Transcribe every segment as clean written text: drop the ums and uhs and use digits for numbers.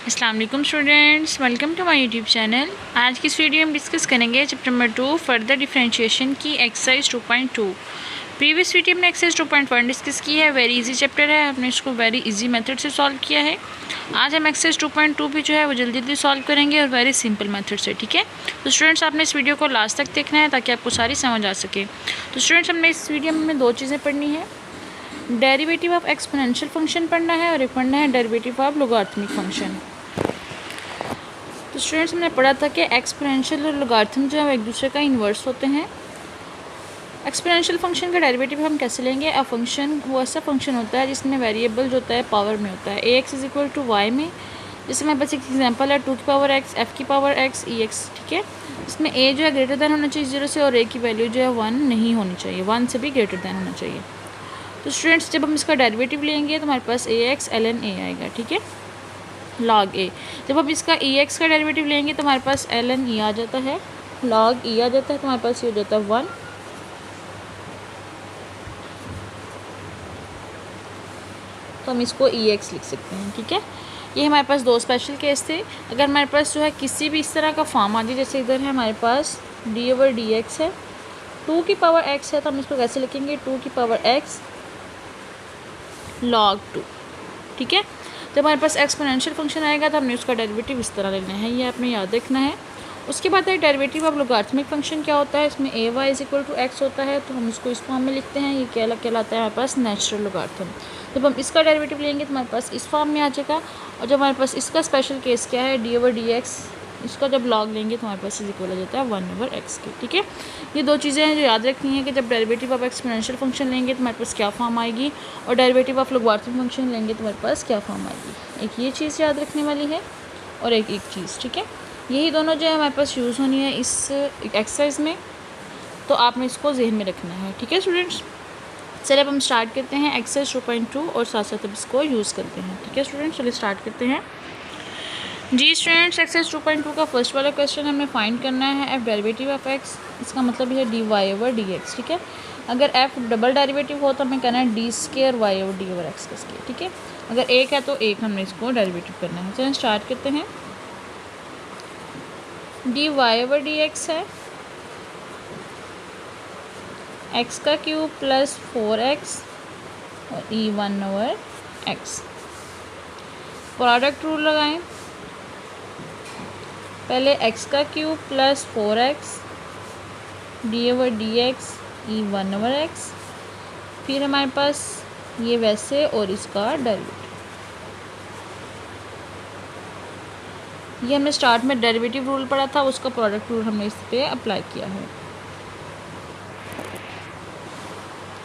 अस्सलाम वालेकुम students, welcome to my YouTube channel. आज की इस वीडियो में हम डिस्कस करेंगे चैप्टर नंबर 2 फर्दर डिफरेंशिएशन की एक्सरसाइज 2.2। प्रीवियस वीडियो में एक्सरसाइज 2.1 डिस्कस की है। वेरी इजी चैप्टर है, हमने इसको वेरी इजी मेथड से सॉल्व किया है। आज हम एक्सरसाइज 2.2 भी जो है वो जल्दी जल्दी सॉल्व करेंगे और वेरी सिंपल मेथड से, ठीक है। तो स्टूडेंट्स आपने इस वीडियो को लास्ट तक देखना है ताकि आपको सारी समझ आ सके। तो स्टूडेंट्स हमने इस वीडियो में दो चीज़ें पढ़नी है, डेरिवेटिव ऑफ एक्सपोनेंशियल फंक्शन पढ़ना है और एक पढ़ना है डेरिवेटिव ऑफ लोगारिथमिक फंक्शन। तो स्टूडेंट्स हमने पढ़ा था कि एक्सपोनेंशियल और लोगारिथम जो है एक दूसरे का इन्वर्स होते हैं। एक्सपोनेंशियल फंक्शन का डेरिवेटिव हम कैसे लेंगे? अ फंक्शन वो ऐसा फंक्शन होता है जिसमें वेरिएबल जो होता है पावर में होता है। ax is equal to y में, जैसे हमारे पास एक एग्जांपल है 2 की पावर x, f की पावर x, ex, ठीक है। इसमें a जो है ग्रेटर दैन होना चाहिए 0 से और a की वैल्यू जो है 1 नहीं होनी चाहिए, 1 से भी ग्रेटर दैन होना चाहिए। तो स्टूडेंट्स जब हम इसका डेरिवेटिव लेंगे तो हमारे पास ax ln a आएगा, ठीक है, log a। जब हम इसका ex का डेरिवेटिव लेंगे तो हमारे पास ln e आ जाता है, log e आ जाता है, तो हमारे पास ये हो जाता है 1। तो हम इसको ex लिख सकते हैं, ठीक है। ये हमारे पास दो स्पेशल केस थे। अगर हमारे पास जो है किसी भी इस तरह का फॉर्म आ जाए, जैसे इधर है हमारे पास d/dx है, 2 की पावर x है, तो हम इसको कैसे लिखेंगे? 2 की पावर x log 2, ठीक है। जब हमारे पास एक्सपोनेंशियल फंक्शन आएगा तो हमने उसका डेरिवेटिव इस तरह लेना है, ये आपने याद रखना है। उसके बाद है डेरिवेटिव ऑफ लोगारिथमिक फंक्शन क्या होता है? इसमें ay is equal to x होता है, तो हम इसको इस फॉर्म में लिखते हैं। ये क्या कहलाता है? हमारे पास नेचुरल लोगारिथम। जब हम इसका डेरिवेटिव लेंगे तो हमारे पास इस फॉर्म में आ जाएगा। और जब हमारे पास इसका स्पेशल केस क्या है, d/dx, इसका जब लॉग लेंगे तो हमारे पास इज इक्वल हो जाता है 1/x के, ठीक है। ये दो चीज़ें हैं जो याद रखनी है कि जब डेरिवेटिव ऑफ एक्सपोनेंशियल फंक्शन लेंगे तो हमारे पास क्या फॉर्म आएगी, और डेरिवेटिव ऑफ लोगारिथमिक फंक्शन लेंगे तो हमारे पास क्या फॉर्म आएगी। एक ये चीज़ याद रखने वाली है और एक चीज़, ठीक है। यही दोनों जो है हमारे पास यूज़ होनी है इस एक्सरसाइज में, तो आपने इसको जहन में रखना है, ठीक है स्टूडेंट्स। चलिए अब हम स्टार्ट करते हैं एक्सरसाइज 2.2 और साथ साथ अब इसको यूज़ करते हैं, ठीक है स्टूडेंट्स। चलिए स्टार्ट करते हैं जी स्टूडेंट्स। एक्सरसाइज 2.2 का फर्स्ट वाला क्वेश्चन हमें फाइंड करना है एफ डेरिवेटिव ऑफ एक्स। इसका मतलब है dy/dx, ठीक है। अगर f डबल डेरिवेटिव हो तो हमें करना है d² y/d/x का स्क्वायर, ठीक है। अगर एक है तो एक हमने इसको डेरिवेटिव करना है। चलिए स्टार्ट करते हैं। dy/dx है x का क्यूब प्लस 4x और e1/x। प्रोडक्ट रूल लगाएं। पहले x का cube plus 4x d/dx e1/x, फिर हमारे पास ये वैसे और इसका डेरिवेटिव। ये हमने स्टार्ट में डेरिवेटिव रूल पढ़ा था, उसका प्रोडक्ट रूल हमने इस पे अप्लाई किया है।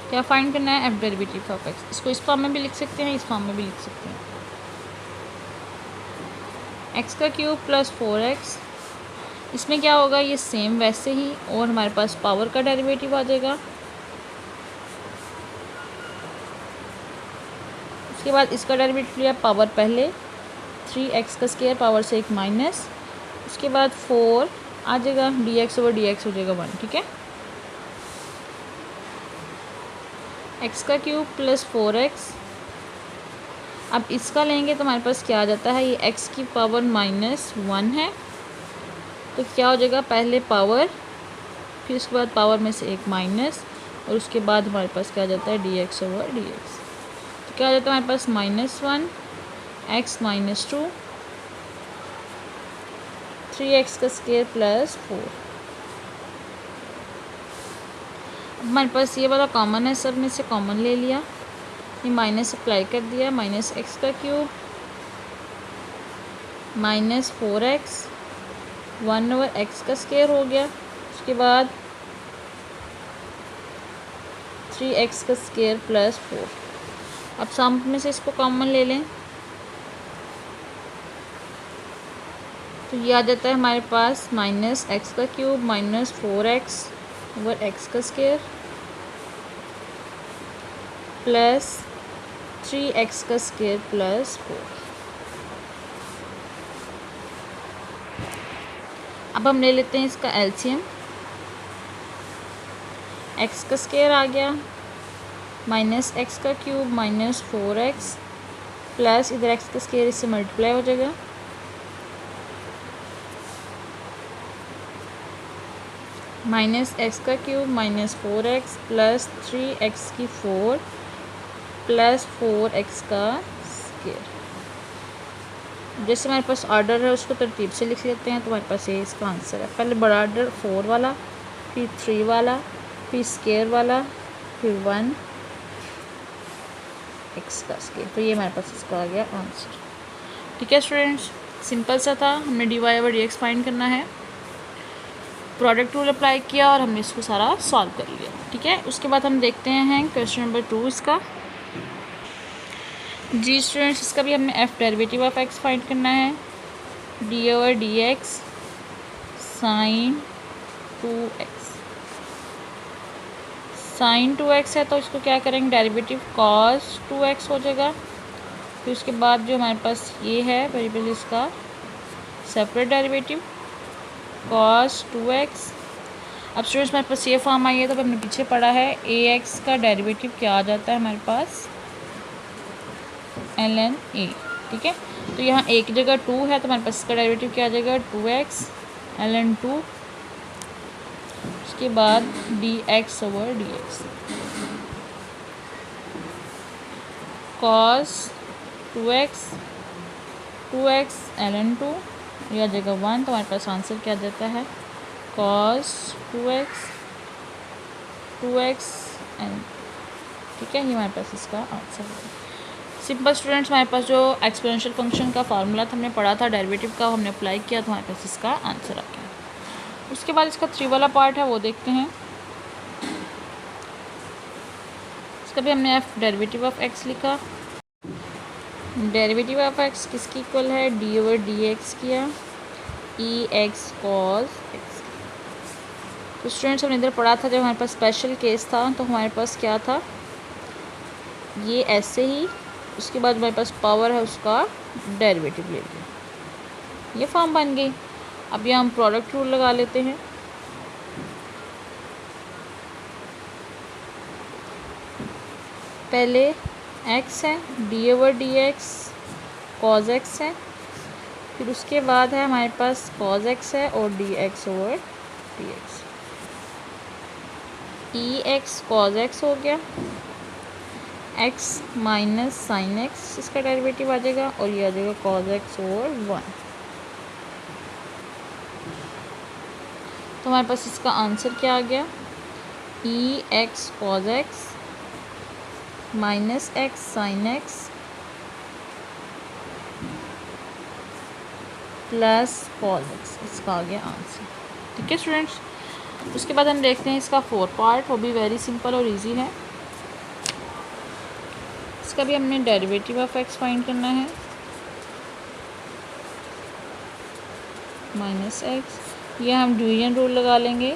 क्या फाइंड करना है? F derivative of x. इसको इस फॉर्म में भी लिख सकते हैं, इस फॉर्म में भी लिख सकते हैं। x का क्यूब प्लस 4x, इसमें क्या होगा? ये सेम वैसे ही, और हमारे पास पावर का डेरिवेटिव आ जाएगा। उसके बाद इसका डेरिवेटिव लिया, पावर पहले 3x का स्क्वायर, पावर से एक माइनस, उसके बाद 4 आ जाएगा, dx/dx हो जाएगा 1, ठीक है। x का क्यूब प्लस 4x, अब इसका लेंगे तो हमारे पास क्या आ जाता है? ये x की पावर -1 है, तो क्या हो जाएगा? पहले पावर, फिर उसके बाद पावर में से एक माइनस, और उसके बाद हमारे पास क्या आ जाता है? dx/dx। तो क्या आ जाता है हमारे पास? -1 x -2 3x का स्क्वायर प्लस 4। हमारे पास ये वाला कॉमन है, सब में से कॉमन ले लिया, ये माइनस अप्लाई कर दिया, -x का क्यूब -4x 1/x का स्क्वायर हो गया, उसके बाद 3x का स्क्वायर प्लस 4। अब सम में से इसको कॉमन ले लें तो ये आ जाता है हमारे पास -x का क्यूब -4x/x का स्क्वायर प्लस 3x का स्क्वायर प्लस 4। अब हम ले लेते हैं इसका एलसीएम। x का स्क्वायर आ गया, -x का क्यूब -4x प्लस इधर x का स्क्वायर इससे मल्टीप्लाई हो जाएगा, माइनस एक्स का cube minus 4x plus 3x की 4 प्लस 4x का स्क्वायर। जैसे हमारे पास ऑर्डर है उसको तरतीब से लिख लेते हैं, तो हमारे पास ये इसका आंसर है। पहले बड़ा ऑर्डर 4 वाला, फिर 3 वाला, फिर स्क्वायर वाला, फिर 1 x का स्क्वायर। तो ये हमारे पास इसका आ गया आंसर। ठीक है स्टूडेंट्स, सिंपल सा था। हमने dy/dx फाइंड करना है, प्रोडक्ट रूल अप्लाई किया और हमने इसको सारा सॉल्व कर लिया। ठीक है, उसके बाद हम देखते हैं क्वेश्चन नंबर 2 इसका। जी स्टूडेंट्स, इसका भी हमें f derivative of x find करना है। dy/dx sin 2x, sin 2x है तो इसको क्या करेंगे, डेरिवेटिव cos 2x हो जाएगा। फिर उसके बाद जो हमारे पास ये है वेरिएबल, इसका सेपरेट डेरिवेटिव cos 2x। अब स्टूडेंट्स हमारे पास ये फॉर्म आई है, तो हमने पीछे पढ़ा है ax का डेरिवेटिव क्या आ जाता है हमारे पास, ln a। ठीक है, तो यहाँ एक जगह 2 है तो हमारे पास इसका डेरिवेटिव क्या आ जाएगा, 2x ln 2। उसके बाद dx/dx cos 2x ln 2, यह जगह 1, तो हमारे पास आंसर क्या जाता है, cos 2x n। ठीक है, ये हमारे पास इसका आंसर है। सिंपल स्टूडेंट्स, हमारे पास जो एक्सपोनेंशियल फंक्शन का फार्मूला था हमने पढ़ा था, डेरिवेटिव का हमने अप्लाई किया, तो हमारे पास इसका आंसर आ गया। उसके बाद इसका 3 वाला पार्ट है वो देखते हैं। इसका भी हमने f डेरिवेटिव ऑफ x लिखा। डेरिवेटिव ऑफ x किसकी इक्वल है, d/dx किया ex cos x। तो स्टूडेंट्स हमने इधर पढ़ा था जब हमारे पास स्पेशल केस था, तो हमारे पास क्या था, ये ऐसे ही, उसके बाद हमारे पास पावर है उसका डेरिवेटिव ले लिया, ये फॉर्म बन गई। अब यहाँ हम प्रोडक्ट रूल लगा लेते हैं। पहले x है, d/dx cos x है, फिर उसके बाद है हमारे पास cos x है और dx/dx। ex cos x हो गया, x माइनस साइन x इसका डेरिवेटिव आ जाएगा और ये आ जाएगा cos x/1। तो हमारे पास इसका आंसर क्या आ गया, ex cos x minus x sine x plus cos x, इसका आ गया आंसर। ठीक है स्टूडेंट्स, उसके बाद हम देखते हैं इसका 4 पार्ट, वो भी वेरी सिंपल और इजी है। इसका भी हमने डेरिवेटिव ऑफ x फाइंड करना है, माइनस x। यह हम डिवीजन रूल लगा लेंगे।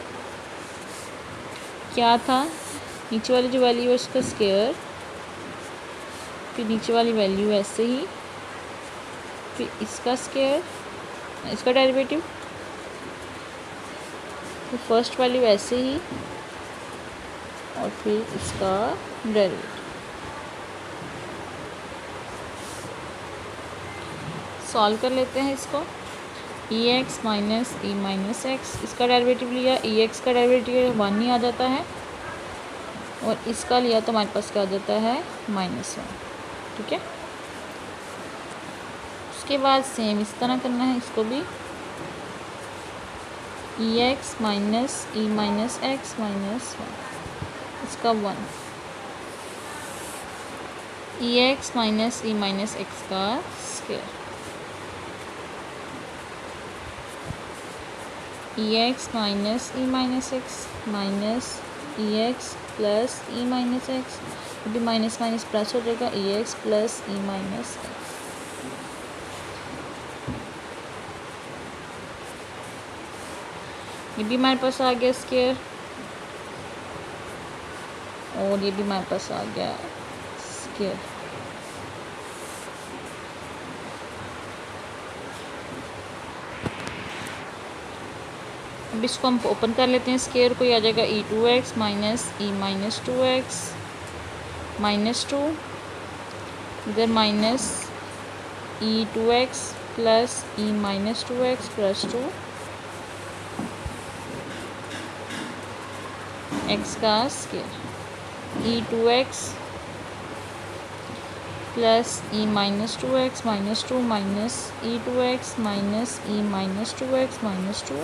क्या था, नीचे वाली जो वैल्यू है उसका स्क्वायर, फिर नीचे वाली वैल्यू ऐसे ही, फिर इसका स्क्वायर, इसका डेरिवेटिव, फिर फर्स्ट वैल्यू ऐसे ही और फिर इसका डेरिवेटिव। सॉल्व कर लेते हैं इसको। ex minus e minus x, इसका डेरिवेटिव लिया, ex का डेरिवेटिव 1 ही आ जाता है और इसका लिया तो हमारे पास क्या आ जाता है, -1। ठीक है, उसके बाद सेम इस तरह करना है इसको भी, ex minus e minus x minus 1, इसका 1, ex minus e minus x का square, ex minus e minus x minus ex plus e minus x, अभी माइनस माइनस प्लस हो जाएगा, ex plus e minus x. ये भी हमारे पास आ गया square और ये भी हमारे पास आ गया स्क्वायर। अब इसको हम ओपन कर लेते हैं स्क्वायर को, ये आ जाएगा e2x minus e minus 2x minus 2, इधर minus e2x plus e minus 2x plus 2, x का square e2x plus e minus 2x minus 2 minus e2x minus e minus 2x minus 2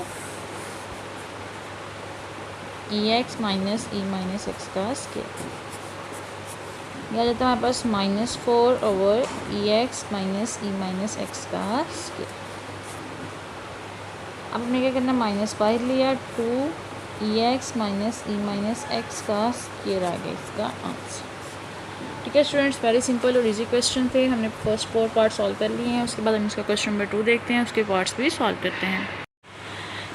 ex minus e minus x का square. यह आ जाता है हमारे पास -4 over ex minus e minus x का square. अब हमने क्या करना, माइनस बाहर लिया, 2 ex minus e minus x का स्केयर आ गया इसका आंसर। ठीक है स्टूडेंट्स, वेरी सिंपल और इजी क्वेश्चन थे। हमने फर्स्ट 4 पार्ट सॉल्व कर लिए हैं। उसके बाद हम इसका क्वेश्चन नंबर 2 देखते हैं, उसके पार्ट्स भी सॉल्व करते हैं।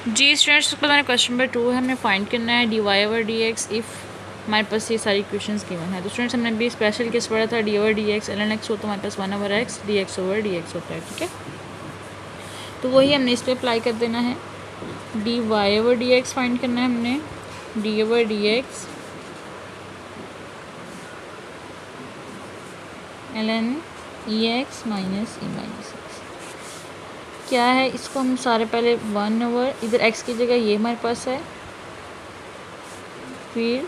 जी स्टूडेंट्स, उसके बाद हमें क्वेश्चन नंबर 2 है, हमें फाइंड करना है dy ओवर dx इफ़ हमारे पास ये सारी इक्वेशंस गिवन है। तो स्टूडेंट्स हमने भी स्पेशल केस पढ़ा था, dy over dx ln x हो तो हमारे पास 1 over x dx over dx होता है। ठीक है, तो वही हमने इस पर अप्लाई कर देना है। dy ओवर dx फाइंड करना है हमने, dy over dx ln ex minus e minus x क्या है, इसको हम सारे पहले 1 ओवर, इधर x की जगह ये हमारे पास है, फिर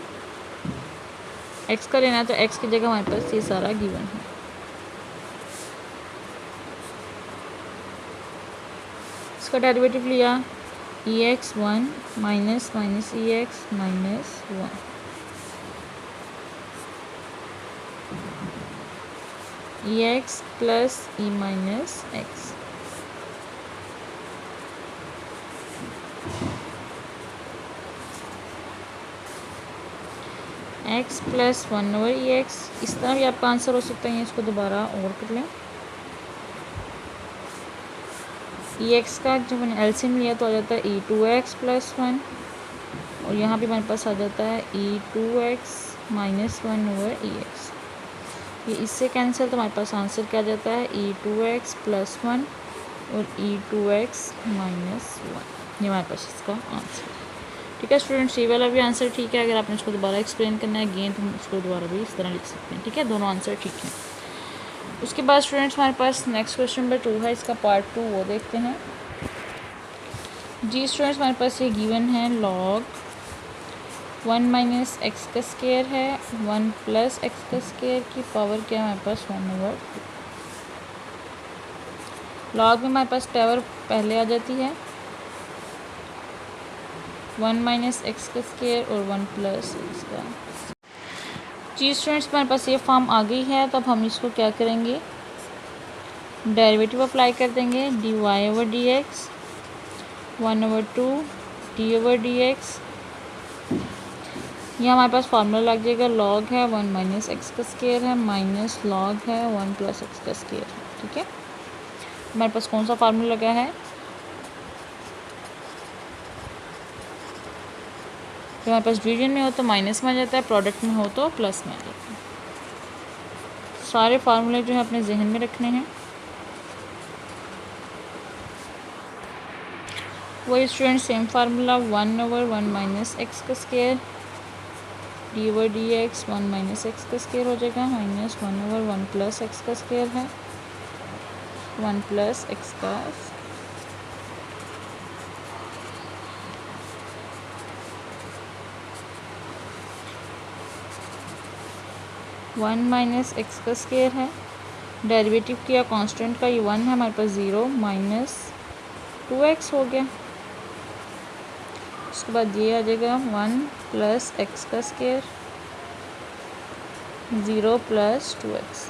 x का लेना है तो x की जगह हमारे पास ये सारा गिवन है। इसका डेरिवेटिव लिया ex 1 minus minus ex minus 1 ex plus e minus x x plus 1 over ex। इस तरह भी आपका आंसर हो सकता है, इसको दोबारा और कर लें। ex का जब मैंने एलसीएम लिया तो आ जाता है e2x प्लस 1 और यहाँ पे हमारे पास आ जाता है e2x माइनस 1 ओवर ex। ये इससे कैंसिल तो हमारे पास आंसर क्या जाता है e2x प्लस 1 और e2x माइनस 1। ये हमारे पास इसका आंसर। ठीक है स्टूडेंट्स, ये वाला भी आंसर ठीक है। अगर आपने इसको दोबारा एक्सप्लेन करना है अगेन तो हम इसको दोबारा भी इस तरह लिख सकते हैं। ठीक है, दोनों आंसर ठीक हैं। उसके बाद स्टूडेंट्स हमारे पास नेक्स्ट क्वेश्चन नंबर 2 है, इसका पार्ट 2 वो देखते हैं। जी स्टूडेंट्स, हमारे पास ये गिवन है लॉग 1 माइनस एक्स का स्केयर है, 1 प्लस एक्स का स्केयर की पावर क्या है हमारे पास 1 ओवर 2। लॉग में हमारे पास पावर पहले आ जाती है 1 माइनस एक्स का स्केयर और 1 प्लस एक्स का। जी स्टूडेंट्स, हमारे पास ये फॉर्म आ गई है, तो अब हम इसको क्या करेंगे, डेरिवेटिव अप्लाई कर देंगे। dy over dx 1 over 2 d over dx। यहाँ हमारे पास फार्मूला लग जाएगा, लॉग है 1 माइनस एक्स का स्केयर है माइनस लॉग है 1 प्लस एक्स का स्केयर है। ठीक है, हमारे पास कौन सा फार्मूला लगा है, जब हमारे पास डिवीजन में हो तो माइनस में आ जाता है, प्रोडक्ट में हो तो प्लस में आ जाता है। सारे फार्मूले जो है अपने जहन में रखने हैं। वही student same formula 1 over 1 minus x का square D over D x 1 minus x का स्केयर हो जाएगा माइनस 1 ओवर 1 प्लस एक्स का स्केयर है 1 प्लस एक्स का 1 माइनस एक्स का स्केयर है। डेरिवेटिव किया कांस्टेंट का, ये 1 है हमारे पास 0 माइनस 2x हो गया। उसके बाद ये आ जाएगा 1 प्लस एक्स का square 0 plus 2x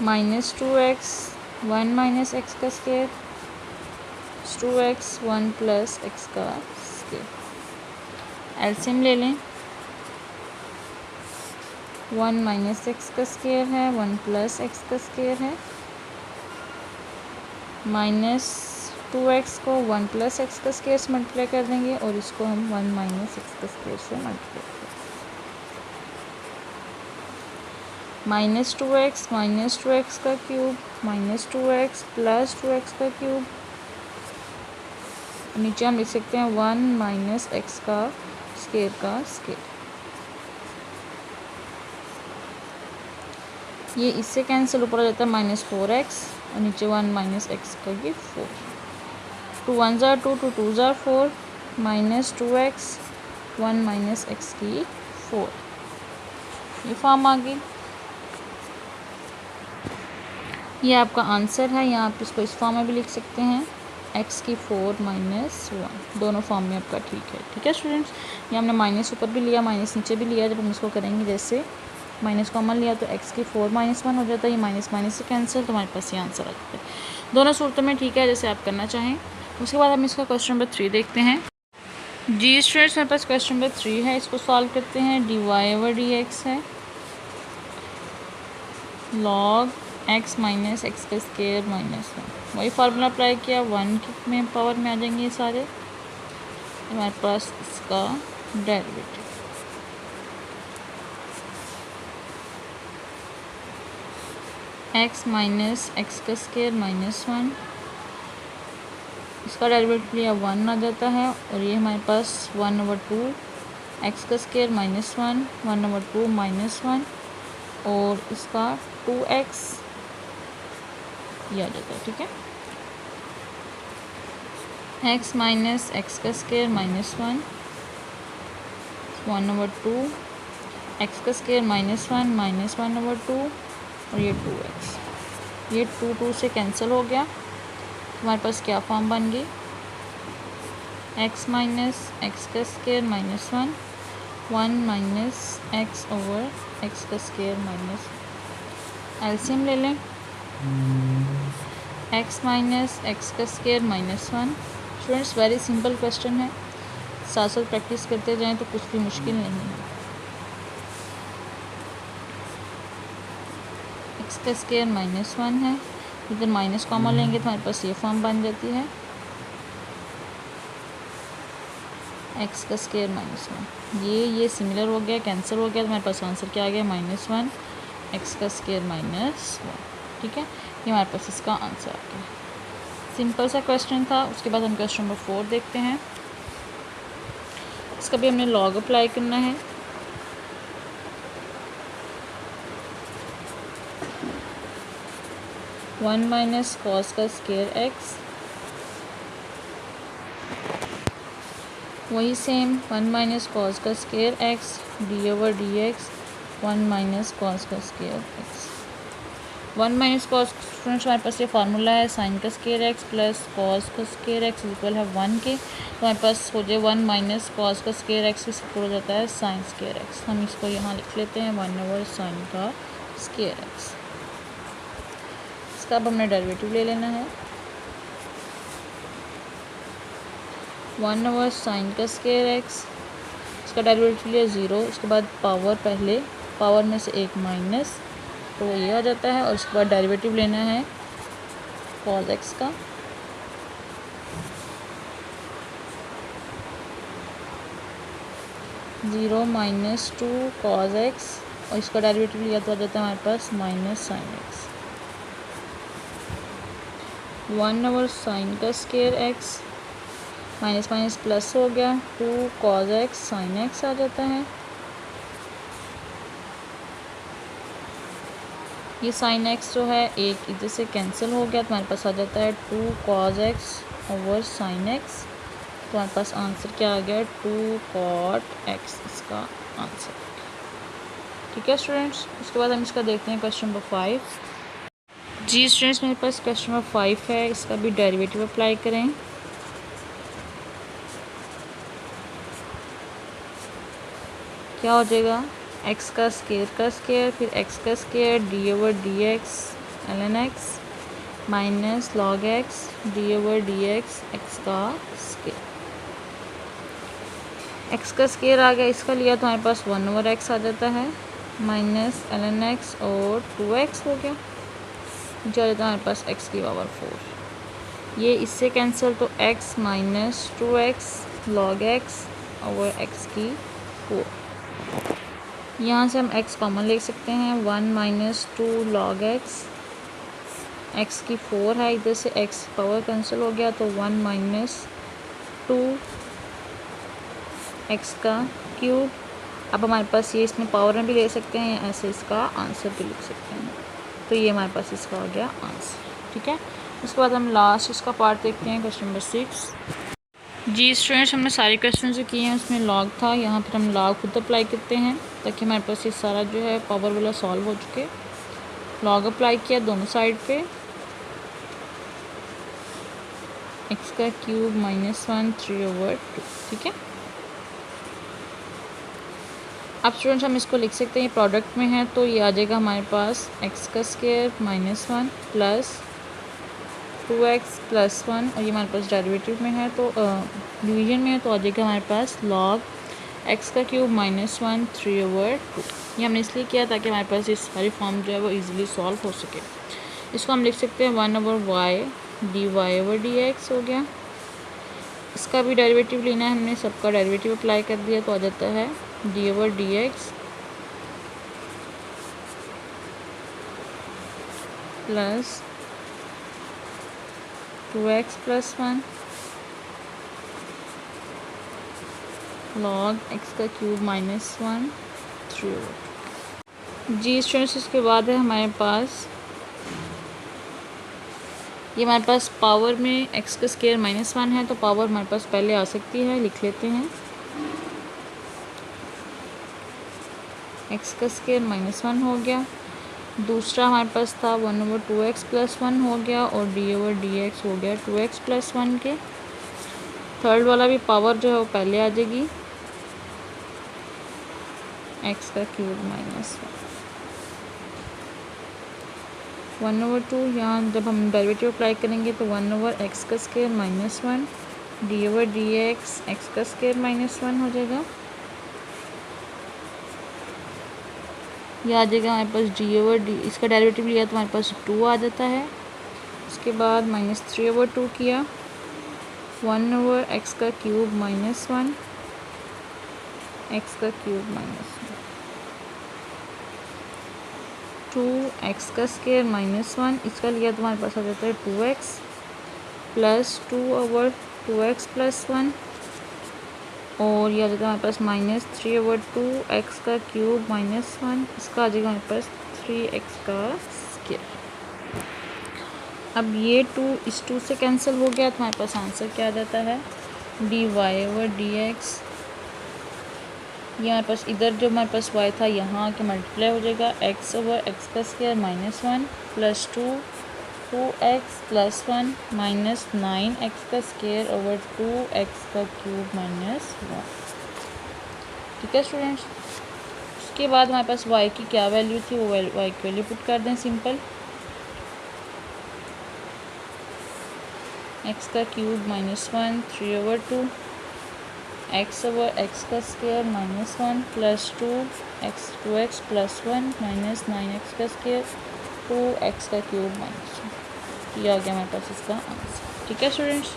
minus 2x 1 minus x का स्केयर 2x 1 प्लस एक्स का स्केयर। एलसीएम ले लें, 1 माइनस एक्स का स्केयर है 1 प्लस एक्स का स्केयर है माइनस 2x को 1 प्लस एक्स का स्केयर से मल्टीप्लाई कर देंगे और इसको हम 1 माइनस एक्स का स्केयर से मल्टीप्लाई करेंगे। माइनस 2x का cube minus 2x plus 2x का क्यूब, नीचे हम लिख सकते हैं 1 माइनस एक्स का स्केयर। ये इससे कैंसिल, ऊपर आ जाता है माइनस 4x और नीचे 1 माइनस एक्स का ये 4। 2 1 ज़ा 2, 2 2 ज़ा 4, माइनस 2x, 1 माइनस एक्स की 4, ये फॉर्म आ गई। ये आपका आंसर है। यहाँ आप इसको इस फॉर्म में भी लिख सकते हैं, x की 4 माइनस 1, दोनों फॉर्म में आपका ठीक है स्टूडेंट्स। ये हमने माइनस ऊपर भी लिया, माइनस नीचे भी लिया। जब हम इसको करेंगे जैसे माइनस कॉमन लिया तो x की 4 माइनस 1 हो जाता है, ये माइनस माइनस से कैंसिल, तो हमारे पास ये आंसर आ जाता है। दोनों सूरतों में ठीक है, जैसे आप करना चाहें। उसके बाद हम इसका क्वेश्चन नंबर 3 देखते हैं। जी स्टूडेंट्स, मेरे पास क्वेश्चन नंबर 3 है, इसको सॉल्व करते हैं। dy/dx है log x माइनस एक्स का स्केयर माइनस 1, वही फार्मूला अप्लाई किया, 1 में पावर में आ जाएंगे ये सारे। हमारे पास इसका डेरिवेटिव x माइनस एक्स का स्केयर माइनस 1, इसका डेरिवेटिव लिया 1 आ जाता है, और ये हमारे पास 1/2 एक्स का स्केयर माइनस 1, 1/2 माइनस 1, और इसका 2x ये आ जाता है। ठीक है, x माइनस एक्स का स्केयर माइनस 1, 1/2 एक्स का स्केयर माइनस 1 माइनस 1/2, और ये 2x, ये 2 से कैंसिल हो गया। हमारे पास क्या फॉर्म बन गई, x माइनस एक्स का square minus 1, 1 minus x over x का स्केयर माइनस, एलसीएम ले लें, x माइनस एक्स का square minus 1। Students very simple question है, साथ साथ प्रैक्टिस करते जाएं तो कुछ भी मुश्किल नहीं है। x का स्केयर माइनस 1 है, इधर माइनस कॉमन लेंगे तो हमारे पास ये फॉर्म बन जाती है, x का स्केयर माइनस 1, ये सिमिलर हो गया, कैंसिल हो गया, तो हमारे पास आंसर क्या आ गया, -1 एक्स का स्केयर माइनस 1। ठीक है, ये हमारे पास इसका आंसर आ गया। सिंपल सा क्वेश्चन था। उसके बाद हम क्वेश्चन नंबर 4 देखते हैं। इसका भी हमने लॉग अप्लाई करना है। वन माइनस कॉस का स्केयर एक्स, वही सेम 1 माइनस कॉस का square x dy/dx, 1 minus cos का square x. 1 minus cos, students हमारे पास ये फार्मूला है, साइन का स्केयर एक्स प्लस कॉस का स्केयर एक्स इक्वल है 1 के, तो हमारे पास हो जाए 1 माइनस कॉस का स्केयर एक्स के इक्वल हो जाता है साइन स्केयर एक्स। हम इसको यहाँ लिख लेते हैं 1/sin का स्केयर एक्स। इसका अब हमने डेरिवेटिव ले लेना है, 1/sin का स्केयर एक्स, इसका डेरिवेटिव लिया 0, उसके बाद पावर, पहले पावर में से एक माइनस, तो ये आ जाता है, और उसके बाद डेरिवेटिव लेना है cos x का, ज़ीरो माइनस 2 cos x, और इसका डेरिवेटिव लिया तो आ जाता है हमारे पास -sin x, 1/sin का square x, minus minus plus हो गया, 2 cos x sin x आ जाता है। ये sin x जो है एक इधर से कैंसिल हो गया, तो हमारे पास आ जाता है 2 cos x over sin x, तो हमारे पास आंसर क्या आ गया, 2 cot x इसका आंसर। ठीक है स्टूडेंट्स, उसके बाद हम इसका देखते हैं क्वेश्चन नंबर 5। जी स्टूडेंट्स, मेरे पास क्वेश्चन नंबर 5 है, इसका भी डेरिवेटिव अप्लाई करें। क्या हो जाएगा, x का स्केयर फिर x का square dy/dx ln x minus log x dy/dx x का स्केयर। x का स्केयर आ गया, इसका लिया तो हमारे पास 1/x आ जाता है, माइनस ln x और 2x हो गया, जो आ जाता है हमारे पास x की पावर 4। ये इससे कैंसिल, तो x minus 2x log x over x की 4। यहाँ से हम x कॉमन ले सकते हैं, 1 माइनस 2 log x की 4 है, इधर से x पावर कैंसिल हो गया, तो 1 माइनस 2 x का क्यूब। अब हमारे पास ये इसमें पावर में भी ले सकते हैं, ऐसे इसका आंसर भी लिख सकते हैं, तो ये हमारे पास इसका हो गया आंसर। ठीक है, उसके बाद हम लास्ट इसका पार्ट देखते हैं, क्वेश्चन नंबर 6। जी स्टूडेंट्स, हमने सारे क्वेश्चन जो किए हैं उसमें लॉग था, यहाँ पर हम लॉग खुद अप्लाई करते हैं ताकि हमारे पास ये सारा जो है पावर वाला सॉल्व हो चुके। लॉग अप्लाई किया दोनों साइड पे, एक्स का क्यूब -1 3/2, ठीक है। अब स्टूडेंट्स हम इसको लिख सकते हैं, प्रोडक्ट में है तो ये आ जाएगा हमारे पास एक्स का स्क्वायर -1 प्लस 2x + 1, और ये हमारे पास डेरिवेटिव में है तो डिवीजन में है तो आ जाएगा हमारे पास लॉग एक्स का क्यूब -1 3/2। ये हमने इसलिए किया ताकि हमारे पास ये सारी फॉर्म जो है वो इजीली सॉल्व हो सके। इसको हम लिख सकते हैं 1/y dy/dx हो गया। इसका भी डेरिवेटिव लेना है, हमने सबका डेरिवेटिव अप्लाई कर दिया तो आ जाता है d/dx plus 2x + 1 log x का क्यूब -1 3/2। जी स्टूडेंट्स, इसके बाद है हमारे पास ये हमारे पास पावर में x का स्क्वायर -1 है तो पावर हमारे पास पहले आ सकती है, लिख लेते हैं। x का स्क्वायर -1 हो गया, दूसरा हमारे पास था 1/2x + 1 हो गया, और d/dx हो गया 2x + 1 के। थर्ड वाला भी पावर जो है वो पहले आ जाएगी, x का क्यूब -1/2। यहाँ जब हम डेरिवेटिव अप्लाई करेंगे तो 1/x का स्क्वायर -1 d/dx x का स्क्वायर -1 हो जाएगा। ये आ जाएगा हमारे पास d/d, इसका डेरिवेटिव लिया तो हमारे पास 2 आ जाता है। उसके बाद -3/2 किया, 1/x का क्यूब -1 x का क्यूब -1 2x का स्क्वायर -1, इसका लिया तो हमारे पास आ जाता है 2x प्लस 2/2x + 1, और यह आ जाता है हमारे पास -3/2 x का क्यूब -1, इसका आ जाएगा हमारे पास 3x का स्क्वायर। अब ये 2 इस 2 से कैंसिल हो गया तो हमारे पास आंसर क्या आ जाता है dy/dx। ये हमारे पास इधर जो हमारे पास y था यहाँ आके मल्टीप्लाई हो जाएगा, x/x का स्क्वायर -1 प्लस 2x + 1 -9x का स्क्वायर ओवर 2x का क्यूब -1, ठीक है स्टूडेंट्स। उसके बाद हमारे पास y की क्या वैल्यू थी, वो y की वैल्यू पुट कर दें सिंपल, x का क्यूब -1 3/2 x/x का स्क्वायर -1 प्लस 2x + 1 -9x का स्क्वायर 2x का क्यूब -1। ये आ गया हमारे पास इसका आंसर, ठीक है स्टूडेंट्स।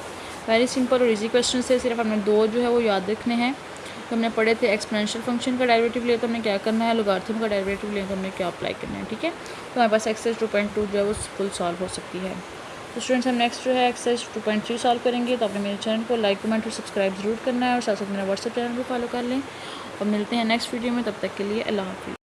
वेरी सिंपल और इजी क्वेश्चन से, सिर्फ हमने 2 जो है वो याद रखने हैं। तो हमने पढ़े थे एक्सपोनेंशियल फंक्शन का डेरिवेटिव लिया तो हमने क्या करना है, लोगारिथम का डेरिवेटिव लिया तो हमने क्या अप्लाई करना है, ठीक है। तो हमारे पास एक्सरसाइज 2.2 जो है वो फुल सॉल्व हो सकती है। तो स्टूडेंट्स हम नेक्स्ट जो है एक्सरसाइज 2.3 सॉल्व करेंगे। तो आपने मेरे चैनल को लाइक कमेंट और सब्सक्राइब जरूर करना है, और साथ साथ मेरा व्हाट्सएप चैनल भी फॉलो कर लें। और मिलते हैं नेक्स्ट वीडियो में, तब तक के लिए अल्लाह हाफ़िज़।